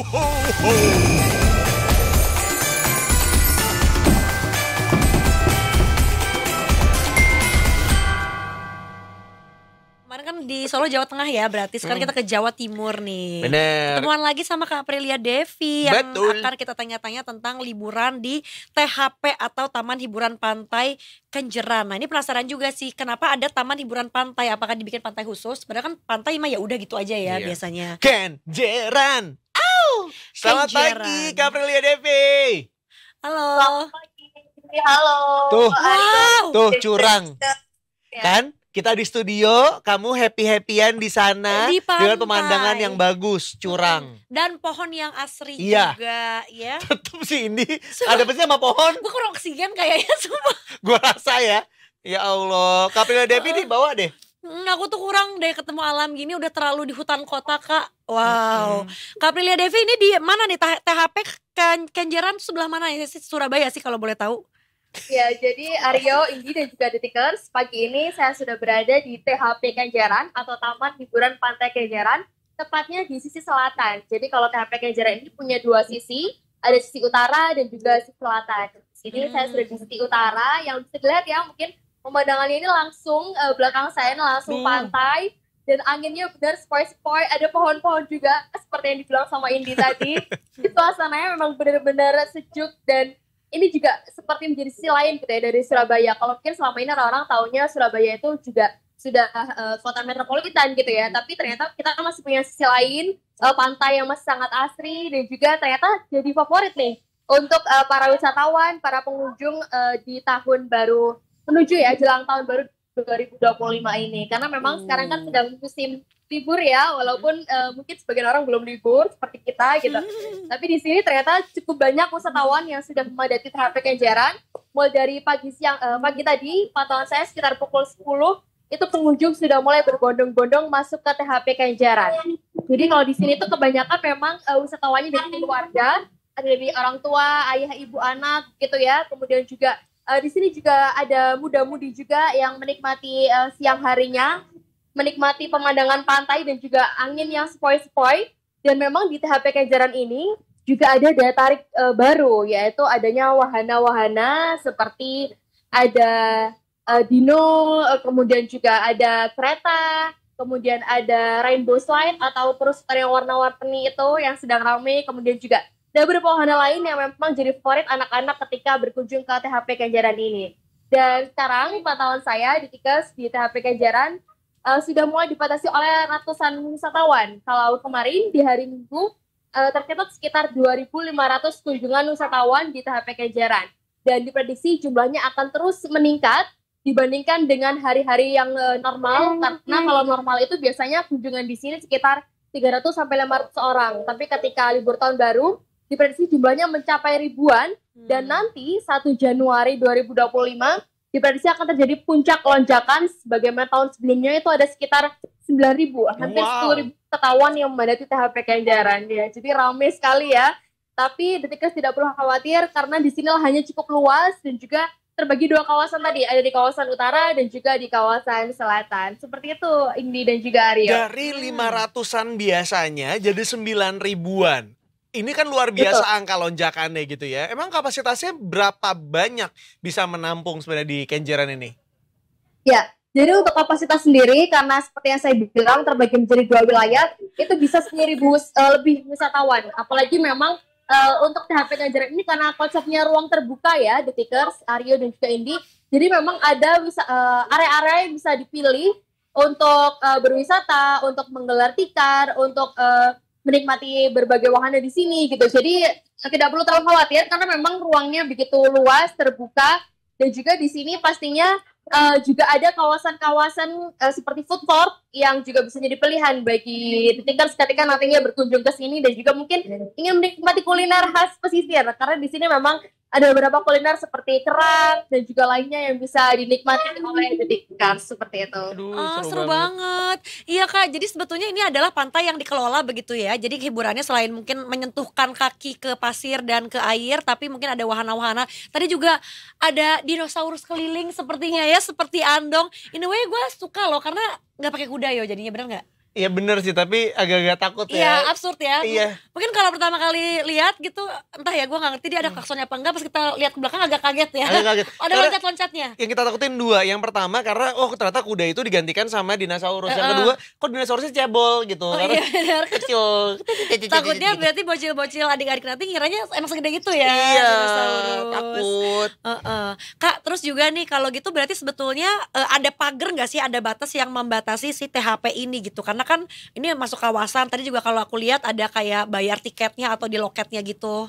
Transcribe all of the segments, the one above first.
ho, ho. Kemarin kan di Solo, Jawa Tengah ya, berarti sekarang kita ke Jawa Timur nih. Bener. Ketemuan lagi sama Kak Aprilia Devi yang Betul. akan kita tanya-tanya tentang liburan di THP atau Taman Hiburan Pantai Kenjeran. Nah ini penasaran juga sih, kenapa ada Taman Hiburan Pantai? Apakah dibikin pantai khusus? Padahal kan pantai mah ya udah gitu aja ya Iya. biasanya. Kenjeran. Selamat Kenjeran. pagi Kak Aprilia Devi. Halo. Halo. Tuh. Wow. Tuh curang. Ya. Kan kita di studio, kamu happy-happyan di sana Di dengan pantai. pemandangan yang bagus, curang. Dan pohon yang asri Iya. juga ya. Tetep sih ini ada apa sih sama pohon? Gue kurang oksigen kayaknya semua. Gua rasa ya. Ya Allah, Kak Aprilia Devi nih bawa deh. Aku tuh kurang deh ketemu alam gini, udah terlalu di hutan kota Kak. Wow. Kak Aprilia Devi ini di mana nih? THP Kenjeran sebelah mana ya? Surabaya sih kalau boleh tahu. Ya, jadi Aryo, Indi dan juga Detikers, pagi ini saya sudah berada di THP Kenjeran atau Taman Hiburan Pantai Kenjeran, tepatnya di sisi selatan. Jadi kalau THP Kenjeran ini punya dua sisi, ada sisi utara dan juga sisi selatan. Di sini saya sudah di sisi utara, yang bisa dilihat ya mungkin pemandangannya ini langsung belakang saya ini langsung pantai. Dan anginnya benar sepoi-sepoi, ada pohon-pohon juga seperti yang dibilang sama Indi tadi. Itu suasananya memang benar-benar sejuk dan ini juga seperti menjadi sisi lain gitu ya dari Surabaya. Kalau mungkin selama ini orang-orang taunya Surabaya itu juga sudah kota metropolitan gitu ya. Tapi ternyata kita masih punya sisi lain, pantai yang masih sangat asri dan juga ternyata jadi favorit nih untuk para wisatawan, para pengunjung di tahun baru menuju ya jelang tahun baru 2025 ini. Karena memang sekarang kan sedang musim libur ya, walaupun mungkin sebagian orang belum libur seperti kita gitu. Tapi di sini ternyata cukup banyak wisatawan yang sudah memadati THP Kenjeran. Mulai dari pagi tadi, pantauan saya sekitar pukul 10, itu pengunjung sudah mulai berbondong-bondong masuk ke THP Kenjeran. Jadi kalau di sini tuh kebanyakan memang wisatawannya dari keluarga, ada dari orang tua, ayah, ibu, anak gitu ya. Kemudian juga di sini juga ada muda-mudi juga yang menikmati siang harinya, menikmati pemandangan pantai dan juga angin yang sepoi-sepoi. Dan memang di THP Kenjeran ini juga ada daya tarik baru, yaitu adanya wahana-wahana seperti ada dino, kemudian juga ada kereta, kemudian ada rainbow slide atau perusahaan yang warna-warni itu yang sedang ramai, kemudian juga ada beberapa wahana lain yang memang jadi favorit anak-anak ketika berkunjung ke THP Kenjeran ini. Dan sekarang pantauan saya di THP Kenjeran sudah mulai dibatasi oleh ratusan wisatawan. Kalau kemarin di hari Minggu tercatat sekitar 2.500 kunjungan wisatawan di THP Kenjeran. Dan diprediksi jumlahnya akan terus meningkat dibandingkan dengan hari-hari yang normal. Karena kalau normal itu biasanya kunjungan di sini sekitar 300 sampai 500 orang. Tapi ketika libur tahun baru, diprediksi jumlahnya mencapai ribuan. Dan nanti 1 Januari 2025, diprediksi akan terjadi puncak lonjakan sebagaimana tahun sebelumnya itu ada sekitar 9.000, hampir 10.000 wisatawan yang memadati THP Kenjeran ya. Jadi ramai sekali ya. Tapi Detikers tidak perlu khawatir karena di sini hanya cukup luas dan juga terbagi dua kawasan tadi, ada di kawasan utara dan juga di kawasan selatan. Seperti itu Indi dan juga Aryo. Dari 500-an biasanya jadi 9.000-an. Ini kan luar biasa angka lonjakannya gitu ya. Emang kapasitasnya berapa banyak bisa menampung sebenarnya di Kenjeran ini? Ya, jadi untuk kapasitas sendiri karena seperti yang saya bilang terbagi menjadi dua wilayah, itu bisa 10.000 lebih wisatawan. Apalagi memang untuk THP Kenjeran ini karena konsepnya ruang terbuka ya, Detikers, Aryo dan juga Indi. Jadi memang ada area-area yang bisa dipilih untuk berwisata, untuk menggelar tikar, untuk menikmati berbagai wahana di sini gitu. Jadi tidak perlu terlalu khawatir karena memang ruangnya begitu luas, terbuka, dan juga di sini pastinya juga ada kawasan-kawasan seperti food court yang juga bisa jadi pilihan bagi Detikers ketika nantinya berkunjung ke sini dan juga mungkin ingin menikmati kuliner khas pesisir karena di sini memang ada beberapa kuliner seperti kerang dan juga lainnya yang bisa dinikmati oleh Detikers seperti itu. Aduh, Seru banget. Iya Kak, jadi sebetulnya ini adalah pantai yang dikelola begitu ya. Jadi hiburannya selain mungkin menyentuhkan kaki ke pasir dan ke air, tapi mungkin ada wahana-wahana. Tadi juga ada dinosaurus keliling sepertinya ya, seperti Andong. In a way gue suka loh karena nggak pakai kuda yo jadinya, bener nggak? Iya bener sih, tapi agak-agak takut Iya, ya. absurd ya. Iya. Mungkin kalau pertama kali lihat gitu, entah ya, gue nggak ngerti dia ada klaksonnya apa enggak. Pas kita lihat ke belakang agak kaget ya. Agak kaget. Ada Karena loncat-loncatnya. yang kita takutin dua. Yang pertama karena ternyata kuda itu digantikan sama dinosaurus. Yang kedua, kok dinosaurusnya cebol gitu. Oh Karena iya benar. kecil. Takutnya berarti bocil-bocil adik-adik nanti ngiranya emang segede gitu ya. Iya, dinosaurus. takut. Kak, terus juga nih kalau gitu berarti sebetulnya ada pagar nggak sih, ada batas yang membatasi si THP ini gitu? Karena kan ini masuk kawasan. Tadi juga kalau aku lihat ada kayak bayar tiketnya atau di loketnya gitu.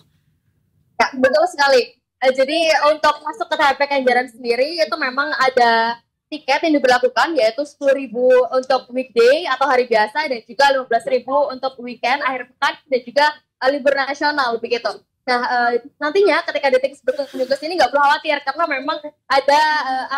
Ya, betul sekali. Jadi untuk masuk ke THP Kenjeran sendiri itu memang ada tiket yang diberlakukan, yaitu 10.000 untuk weekday atau hari biasa dan juga 15.000 untuk weekend, akhir pekan dan juga libur nasional begitu. Nah, nantinya ketika detik berkunjung ke sini nggak perlu khawatir karena memang ada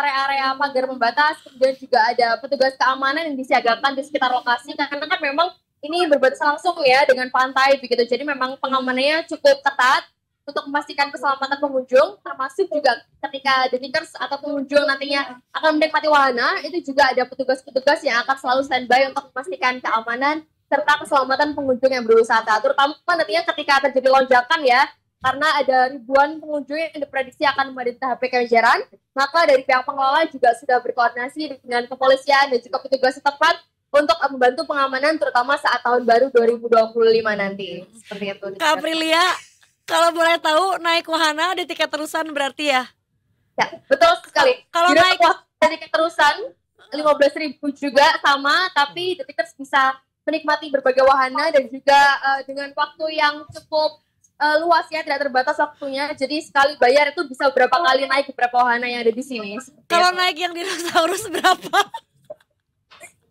area-area pagar pembatas, kemudian juga ada petugas keamanan yang disiagakan di sekitar lokasi karena kan memang ini berbatasan langsung ya dengan pantai begitu. Jadi memang pengamanannya cukup ketat untuk memastikan keselamatan pengunjung, termasuk juga ketika detikers atau pengunjung nantinya akan menikmati wahana, itu juga ada petugas-petugas yang akan selalu standby untuk memastikan keamanan serta keselamatan pengunjung yang berwisata, terutama nantinya ketika terjadi lonjakan ya, karena ada ribuan pengunjung yang diprediksi akan memadati THP Kenjeran, maka dari pihak pengelola juga sudah berkoordinasi dengan kepolisian dan juga petugas setempat untuk membantu pengamanan terutama saat tahun baru 2025 nanti. Seperti itu. Kak Aprilia, kalau boleh tahu naik wahana ada tiket terusan berarti ya? Ya, betul sekali. Kalau jadi naik tiket terusan 15.000 juga sama, tapi detikers bisa menikmati berbagai wahana dan juga dengan waktu yang cukup luas ya, tidak terbatas waktunya. Jadi sekali bayar itu bisa berapa kali naik beberapa wahana yang ada di sini. Kalau naik yang dinosaurus berapa?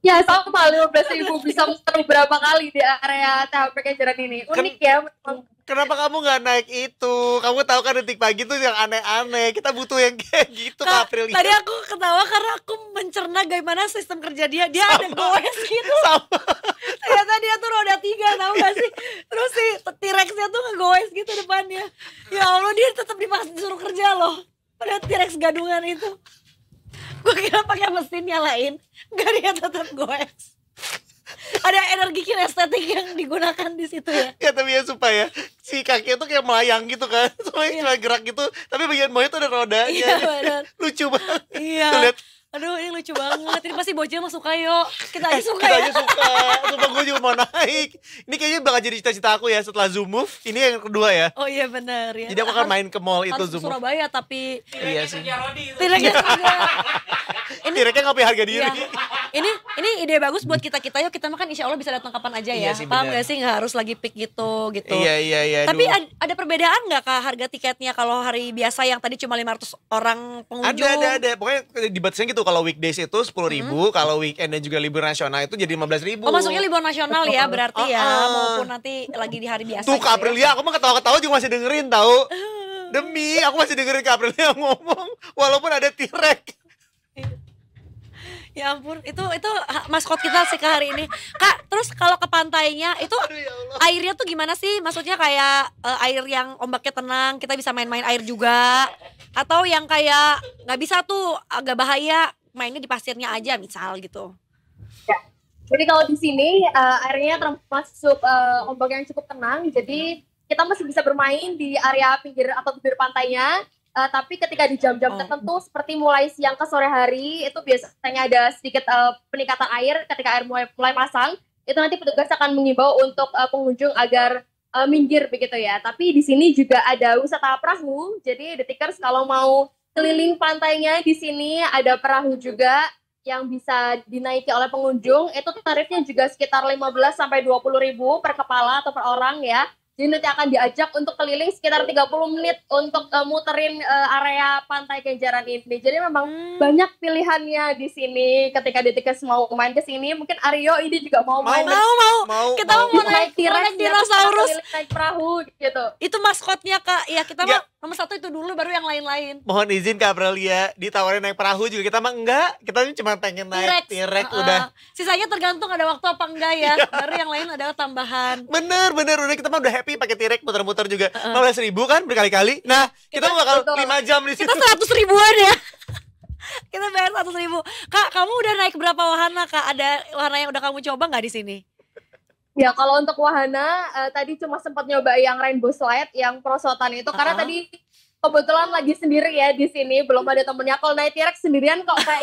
Ya sama 15.000 bisa muter beberapa kali di area THP Kenjeran ini. Unik ya. Kenapa kamu nggak naik itu? Kamu tahu kan detik pagi tuh yang aneh-aneh. Kita butuh yang kayak gitu, Kak Aprilia. Tadi aku ketawa karena aku mencerna bagaimana sistem kerja dia. Dia ada goes gitu. Sama. Ternyata dia tuh roda 3, tahu gak sih? Terus si T-Rex-nya tuh ngegoes gitu depannya. Ya Allah, dia tetap disuruh kerja loh. Pada T-Rex gadungan itu. Gue kira pakai mesin nyalain, enggak, dia tetap goes. Ada energi kinestetik yang digunakan di situ ya. Ya tapi ya supaya si kakinya tuh kayak melayang gitu kan. Soalnya cuma gerak gitu, tapi bagian bawahnya tuh ada rodanya. Iya benar. Lucu banget. Iya. Tuh, lihat. Aduh, ini lucu banget. Ini pasti bocil mah suka yuk. Kita aja suka Kita ya. aja suka. Sumpah gue juga mau naik. Ini kayaknya bakal jadi cita-cita aku ya setelah Zoom Move. Ini yang kedua ya. Oh iya benar ya. Jadi aku akan main ke mall itu harus ke Zoom Move. Surabaya tapi Iya sih. T-Rex-nya juga. Direknya nggak punya harga diri. Iya. Ini ide bagus buat kita ya. Kita makan insya Allah bisa datang kapan aja ya. Iya sih, Paham benar. gak sih, nggak harus lagi pick gitu. Iya. Tapi aduh. ada perbedaan nggak Kak harga tiketnya kalau hari biasa yang tadi cuma 500 orang pengunjung? Ada. Pokoknya dibatasnya gitu. Kalau weekdays itu 10.000, kalau weekend dan juga libur nasional itu jadi 15.000. Oh, masuknya libur nasional ya berarti ya, maupun nanti lagi di hari biasa. Tuh gitu Kak ya. Aprilia, aku mah ketawa-ketawa juga masih dengerin tahu. Demi, aku masih dengerin Kak Aprilia ngomong walaupun ada T-Rex. Ya ampun, itu maskot kita sih ke hari ini. Kak, terus kalau ke pantainya itu Aduh ya Allah. airnya tuh gimana sih? Maksudnya kayak air yang ombaknya tenang, kita bisa main-main air juga, atau yang kayak nggak bisa tuh, agak bahaya mainnya di pasirnya aja misal gitu. Ya. Jadi kalau di sini airnya termasuk ombak yang cukup tenang, jadi kita masih bisa bermain di area pinggir atau bibir pantainya. Tapi ketika di jam-jam tertentu seperti mulai siang ke sore hari itu biasanya ada sedikit peningkatan air ketika air mulai pasang, itu nanti petugas akan mengimbau untuk pengunjung agar minggir begitu ya. Tapi di sini juga ada wisata perahu, jadi detikers kalau mau keliling pantainya di sini ada perahu juga yang bisa dinaiki oleh pengunjung. Itu tarifnya juga sekitar 15 sampai 20.000 per kepala atau per orang ya. Jadi nanti akan diajak untuk keliling sekitar 30 menit untuk muterin area pantai Kenjeran ini. Jadi memang banyak pilihannya di sini ketika detikers mau main ke sini. Mungkin Aryo ini juga mau main. Mau. Kita mau naik T-Rex, dinosaurus. naik perahu gitu. Itu maskotnya Kak. Ya kita Ya. mah nomor 1 itu dulu baru yang lain-lain. Mohon izin Kak Aprilia, ditawarin naik perahu juga kita mah enggak. Kita cuma pengen naik T-Rex udah. Sisanya tergantung ada waktu apa enggak ya. Baru yang lain adalah tambahan. Bener udah kita mah udah happy pakai T-Rex muter-muter juga. 15.000 kan berkali-kali. Nah, kita bakal betul. 5 jam di situ. Kita 100 ribuan ya. Kita bayar 100.000. Kak, kamu udah naik berapa wahana Kak? Ada wahana yang udah kamu coba nggak di sini? Ya kalau untuk wahana tadi cuma sempat nyoba yang rainbow slide yang perosotan itu karena tadi kebetulan lagi sendiri ya di sini, belum ada temennya. Kalau naik T-Rex sendirian kok kayak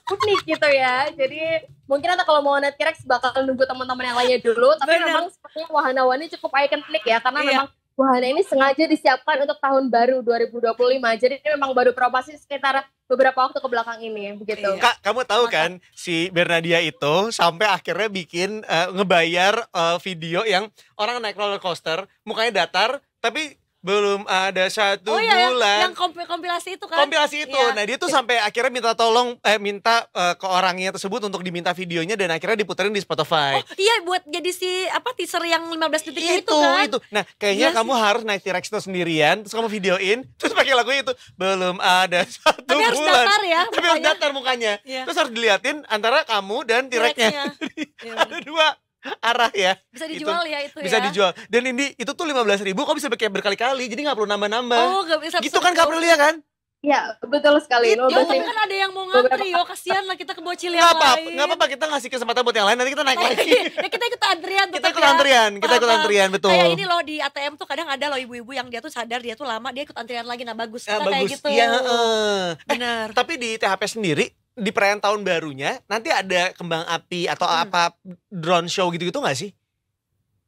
unik gitu ya. Jadi mungkin nanti kalau mau naik T-Rex bakal nunggu teman-teman yang lainnya dulu. Tapi Bener. memang sepertinya wahana-wahana cukup ikonik ya karena Iya. memang wahana ini sengaja disiapkan untuk tahun baru 2025. Jadi ini memang baru beroperasi sekitar beberapa waktu ke belakang ini begitu. Iya. Kak, kamu tahu kan si Bernadia itu sampai akhirnya bikin ngebayar video yang orang naik roller coaster, mukanya datar, tapi belum ada satu bulan. yang kompilasi itu kan? Kompilasi itu. Iya. Nah, dia tuh sampai akhirnya minta ke orangnya tersebut untuk diminta videonya dan akhirnya diputerin di Spotify. Oh iya, buat jadi teaser yang 15 detiknya itu kan? Itu. Nah, kayaknya Gila kamu harus naik T-Rex itu sendirian, terus kamu videoin, terus pakai lagu itu. Belum ada satu Tapi harus bulan. datar ya Tapi harus mukanya. datar mukanya. Iya. Terus harus diliatin antara kamu dan T-Rex-nya. Iya, Ada dua arah ya. bisa dijual ya itu Bisa ya? dijual. Dan ini itu tuh 15.000 kok bisa pakai berkali-kali, jadi nggak perlu nambah-nambah. Oh, gak bisa. Gitu kan Kak Aprilia kan? Ya betul sekali. Ya, tapi kan ada yang mau ngantri yo, kasihan lah kita kebocil yang lain. Nggak apa-apa, kita ngasih kesempatan buat yang lain, nanti kita naik lagi. Ya kita ikut antrian Kita tetap ikut ya. antrian, Paham. betul. Kayak ini loh di ATM tuh kadang ada loh ibu-ibu yang dia tuh sadar dia tuh lama, dia ikut antrian lagi. Nah bagus, kita kayak Bagus. gitu. Iya, Benar. Tapi di THP sendiri, di perayaan tahun barunya, nanti ada kembang api atau apa drone show gitu-gitu nggak sih?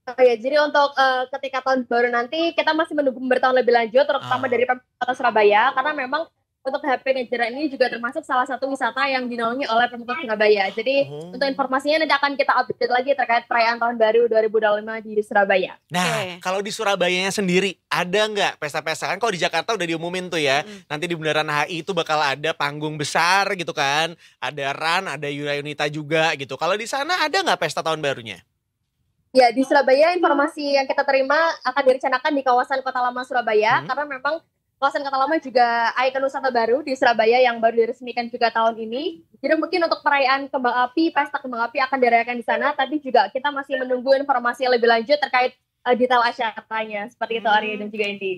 Oh ya, jadi untuk ketika tahun baru nanti kita masih menunggu bertahun lebih lanjut, terutama dari Pemkot Kota Surabaya, karena memang untuk THP Kenjeran ini juga termasuk salah satu wisata yang dinaungi oleh Pemkot Surabaya. Jadi untuk informasinya nanti akan kita update lagi terkait perayaan tahun baru 2025 di Surabaya. Nah, kalau di Surabayanya sendiri, ada nggak pesta-pesta? Kan kalau di Jakarta udah diumumin tuh ya, nanti di Bundaran HI itu bakal ada panggung besar gitu kan, ada RAN, ada Yura Yunita juga gitu. Kalau di sana ada nggak pesta tahun barunya? Ya, di Surabaya informasi yang kita terima akan direncanakan di kawasan Kota Lama Surabaya, karena memang kawasan Kota Lama juga ikon wisata baru di Surabaya yang baru diresmikan juga tahun ini. Jadi mungkin untuk perayaan kembang api, pesta kembang api akan dirayakan di sana, tapi juga kita masih menunggu informasi lebih lanjut terkait detail acaranya. Seperti itu Arya dan juga Indi.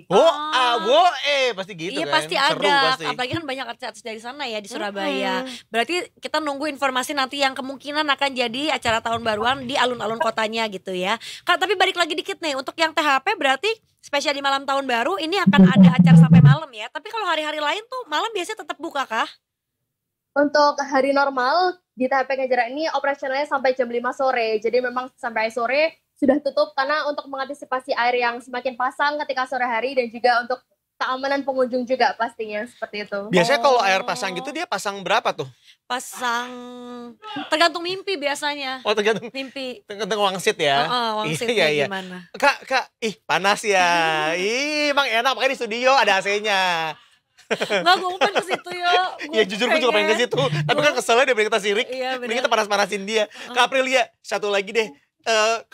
Pasti gitu Iya kan. pasti Seru ada, pasti. apalagi kan banyak artis-artis dari sana ya di Surabaya. Berarti kita nunggu informasi nanti yang kemungkinan akan jadi acara tahun baruan di alun-alun kotanya gitu ya. Kak, tapi balik lagi dikit nih, untuk yang THP berarti spesial di malam tahun baru ini akan ada acara sampai malam ya. Tapi kalau hari-hari lain tuh malam biasanya tetap buka kah? Untuk hari normal di THP Kenjeran ini operasionalnya sampai jam 5 sore. Jadi memang sampai sore sudah tutup karena untuk mengantisipasi air yang semakin pasang ketika sore hari dan juga untuk keamanan pengunjung juga pastinya seperti itu. Biasanya kalau air pasang gitu dia pasang berapa tuh? Pasang tergantung mimpi biasanya. Oh, tergantung Mimpi. wangsit ya. Wangsit Iya. gimana? Kak, panas ya. Emang enak makanya di studio ada AC-nya. Enggak, gue mau pengen ke situ ya. Ya jujur gue juga pengen ke situ. Tapi kan keselnya daripada kita sirik, Iya, mending bener. kita panas-panasin dia. Kak Aprilia, satu lagi deh.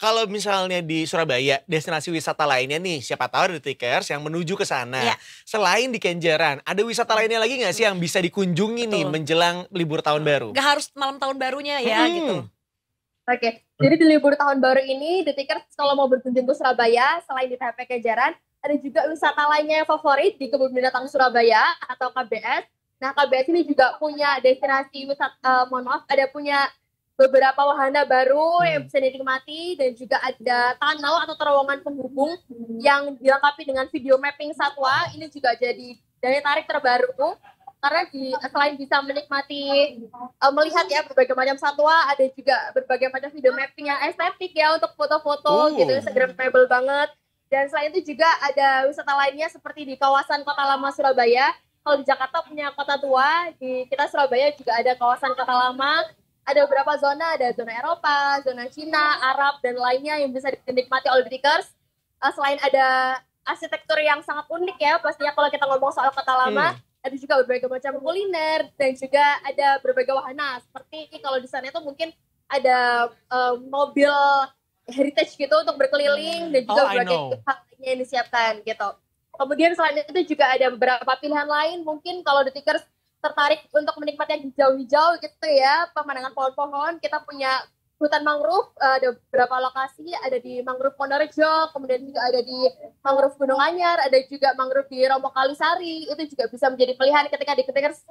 Kalau misalnya di Surabaya, destinasi wisata lainnya nih, siapa tahu ada Tikers yang menuju ke sana. Iya. Selain di Kenjeran, ada wisata lainnya lagi nggak sih yang bisa dikunjungi nih Betul. menjelang libur tahun baru? Gak harus malam tahun barunya ya gitu. Oke, jadi di libur tahun baru ini, The Tickers kalau mau berkunjung ke Surabaya, selain di THP Kenjeran, ada juga wisata lainnya yang favorit di Kebun Binatang Surabaya atau KBS. Nah, KBS ini juga punya destinasi wisata, ada punya beberapa wahana baru yang bisa dinikmati dan juga ada tunnel atau terowongan penghubung yang dilengkapi dengan video mapping satwa. Ini juga jadi daya tarik terbaru karena selain bisa menikmati melihat ya berbagai macam satwa, ada juga berbagai macam video mapping yang estetik ya untuk foto-foto gitu, Instagramable banget. Dan selain itu juga ada wisata lainnya seperti di kawasan Kota Lama Surabaya. Kalau di Jakarta punya Kota Tua, di kita Surabaya juga ada kawasan Kota Lama. Ada beberapa zona, ada zona Eropa, zona Cina, Arab, dan lainnya yang bisa dinikmati oleh Tikers. Selain ada arsitektur yang sangat unik ya, pastinya kalau kita ngomong soal Kota Lama, ada juga berbagai macam kuliner, dan juga ada berbagai wahana. Seperti kalau di sana itu mungkin ada mobil heritage gitu untuk berkeliling, dan juga berbagai hal lainnya yang disiapkan gitu. Kemudian selain itu juga ada beberapa pilihan lain, mungkin kalau di Tikers tertarik untuk menikmati yang hijau-hijau gitu ya, pemandangan pohon-pohon. Kita punya hutan mangrove, ada beberapa lokasi, ada di mangrove Wonorejo, kemudian juga ada di mangrove Gunung Anyar, ada juga mangrove di Romo Kalisari. Itu juga bisa menjadi pilihan ketika di Tikers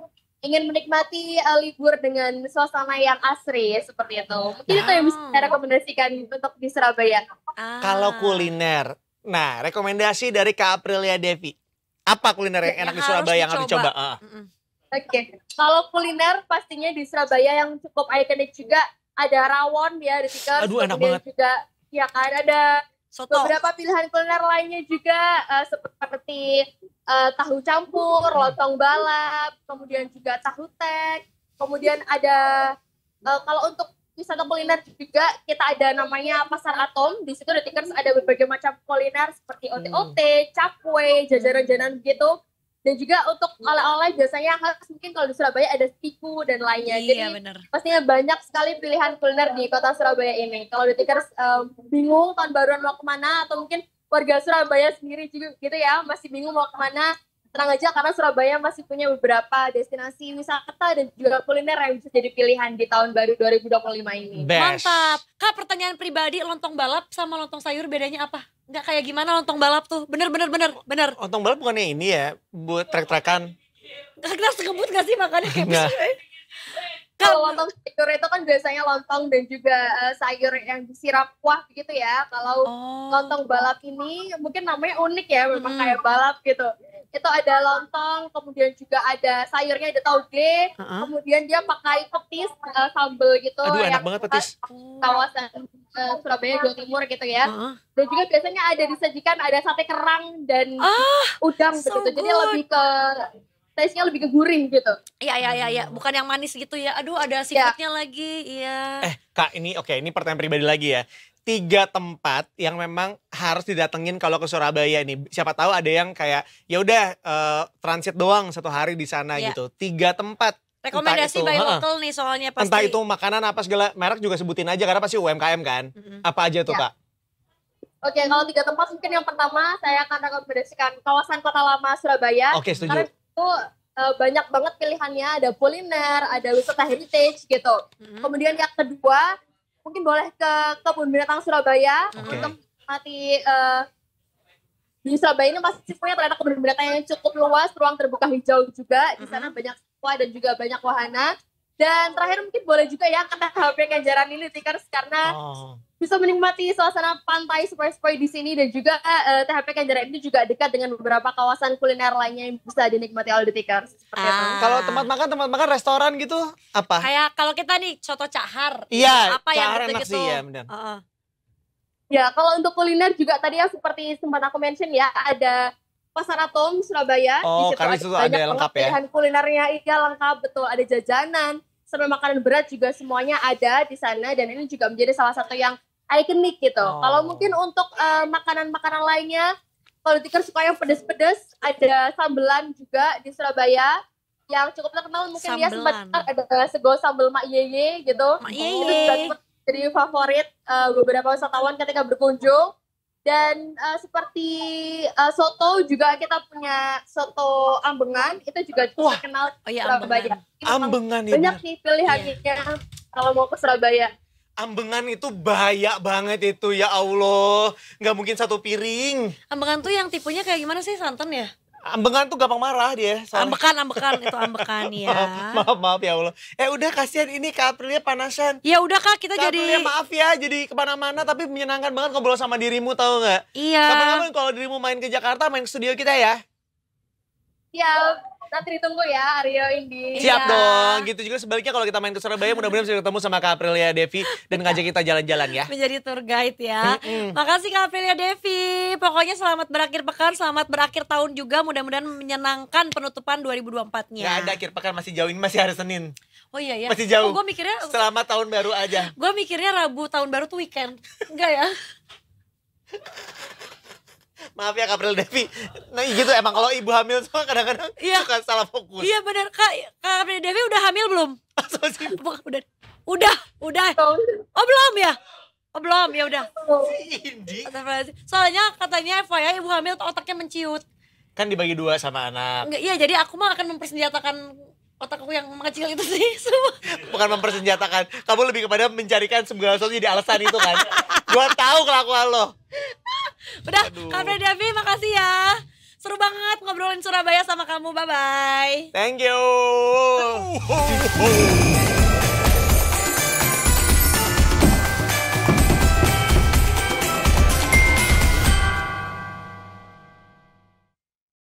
ingin menikmati libur dengan suasana yang asri seperti itu. Mungkin itu yang bisa saya rekomendasikan untuk di Surabaya. Kalau kuliner, nah rekomendasi dari Kak Aprilia Devi. Apa kuliner yang enak di Surabaya yang harus dicoba? Oke, kalau kuliner pastinya di Surabaya yang cukup ikonik juga ada rawon ya, ada tikar. Aduh enak banget. Juga ya kan ada Soto. beberapa pilihan kuliner lainnya juga seperti tahu campur, lontong balap, kemudian juga tahu tek. Kemudian ada kalau untuk wisata kuliner juga kita ada namanya Pasar Atom. Di situ di Tikers ada berbagai macam kuliner seperti ote-ote, cakwe, jajanan-jajanan gitu. Dan juga untuk oleh-oleh biasanya khas mungkin kalau di Surabaya ada siku dan lainnya. Iya, Jadi bener. pastinya banyak sekali pilihan kuliner di kota Surabaya ini. Kalau di Tikers bingung tahun baruan mau kemana atau mungkin warga Surabaya sendiri juga gitu ya masih bingung mau kemana, tenang aja karena Surabaya masih punya beberapa destinasi wisata dan juga kuliner yang bisa jadi pilihan di tahun baru 2025 ini. Best. Mantap. Kak, pertanyaan pribadi, lontong balap sama lontong sayur bedanya apa? Nggak kayak gimana lontong balap tuh? Bener. Lontong balap bukannya ini ya, buat trek-trekan? Kita sekebut gak sih makannya kayak Nggak. Kalau lontong sayur itu kan biasanya lontong dan juga sayur yang disiram kuah gitu ya. Kalau lontong balap ini mungkin namanya unik ya, memang kayak balap gitu. Itu ada lontong, kemudian juga ada sayurnya, ada tauge, kemudian dia pakai petis sambal gitu. Aduh enak yang banget petis. Kawasan Surabaya, Jawa Timur gitu ya. Dan juga biasanya ada disajikan ada sate kerang dan udang so begitu. Jadi good. lebih ke taste-nya lebih ke gurih gitu. Iya. Bukan yang manis gitu ya. Aduh, ada seafoodnya lagi. Iya. Kak ini ini pertanyaan pribadi lagi ya. 3 tempat yang memang harus didatengin kalau ke Surabaya nih. Siapa tahu ada yang kayak ya udah transit doang 1 hari di sana gitu. 3 tempat. Rekomendasi by local nih soalnya pasti. Entah itu makanan apa segala merek juga sebutin aja karena pasti UMKM kan. Apa aja tuh Kak? Oke, kalau 3 tempat mungkin yang pertama saya akan rekomendasikan kawasan Kota Lama Surabaya. Oke, setuju. Karena itu banyak banget pilihannya, ada kuliner, ada wisata heritage gitu. Kemudian yang kedua, mungkin boleh ke Kebun Binatang Surabaya untuk menikmati di Surabaya ini masih punya ternyata kebun binatang yang cukup luas, ruang terbuka hijau juga. Di sana banyak satwa dan juga banyak wahana. Dan terakhir mungkin boleh juga ya ke THP Kenjeran ini Tikers karena bisa menikmati suasana pantai sepoi-sepoi di sini dan juga THP Kenjeran ini juga dekat dengan beberapa kawasan kuliner lainnya yang bisa dinikmati oleh Tikers. Seperti itu. Kalau tempat makan restoran gitu apa? Kayak kalau kita nih soto cahar. Iya, apa yang cahar enak gitu-gitu. sih ya benar. Ya, kalau untuk kuliner juga tadi ya seperti sempat aku mention ya, ada Pasar Atom Surabaya. Oh, di situ karena ada itu banyak ada lengkap ya? pilihan kulinernya, iya lengkap betul. Ada jajanan, sampai makanan berat juga semuanya ada di sana dan ini juga menjadi salah satu yang ikonik gitu. Kalau mungkin untuk makanan-makanan lainnya, kalau Tikers suka yang pedes-pedes, ada sambelan juga di Surabaya yang cukup terkenal mungkin dia sempat ada sego sambal Mak Yeye gitu. Mak Itu Yeye. juga jadi favorit beberapa wisatawan ketika berkunjung. Dan seperti soto juga kita punya soto Ambengan, itu juga cukup terkenal di Surabaya. Ambengan ya. Banyak nih pilihannya kalau mau ke Surabaya. Ambengan itu bahaya banget itu ya Allah. Nggak mungkin 1 piring. Ambengan tuh yang tipenya kayak gimana sih, santan ya? Ambengan tuh gampang marah dia. Ambekan itu ambekan ya. Maaf ya Allah. Udah kasihan ini Kak Aprilia panasan. Ya udah Kak, kita Kak jadi Aprilia maaf ya jadi kemana-mana tapi menyenangkan banget ngobrol sama dirimu tahu nggak? Iya. Kapan-kapan kalau dirimu main ke Jakarta main ke studio kita ya. Siap, nanti ditunggu ya Aryo Indi. Siap dong. Gitu juga sebaliknya kalau kita main ke Surabaya mudah-mudahan bisa ketemu sama Kak Aprilia Devi dan ngajak kita jalan-jalan ya. Menjadi tour guide ya. Makasih Kak Aprilia Devi. Pokoknya selamat berakhir pekan, selamat berakhir tahun juga. Mudah-mudahan menyenangkan penutupan 2024-nya. Nggak ada akhir pekan masih jauh ini masih hari Senin. Oh iya ya. Masih jauh. Gue mikirnya selamat tahun baru aja. Gue mikirnya Rabu tahun baru tuh weekend. Enggak ya? Maaf ya Kak Aprilia Devi. Nah gitu emang kalau ibu hamil tuh kadang-kadang suka salah fokus. Iya benar Kak Aprilia Devi udah hamil belum? Udah. Oh belum ya? Oh belum, ya udah. Soalnya katanya FYI ibu hamil otaknya menciut. Kan dibagi 2 sama anak. Enggak, iya jadi aku mah akan mempersenjatakan otakku yang mengecil itu sih semua. Bukan mempersenjatakan, kamu lebih kepada mencarikan segala sesuatu jadi alasan itu kan. Gua tahu kelakuan lo. Udah, Kak Aprilia Devi makasih ya. Seru banget ngobrolin Surabaya sama kamu. Bye-bye. Thank you.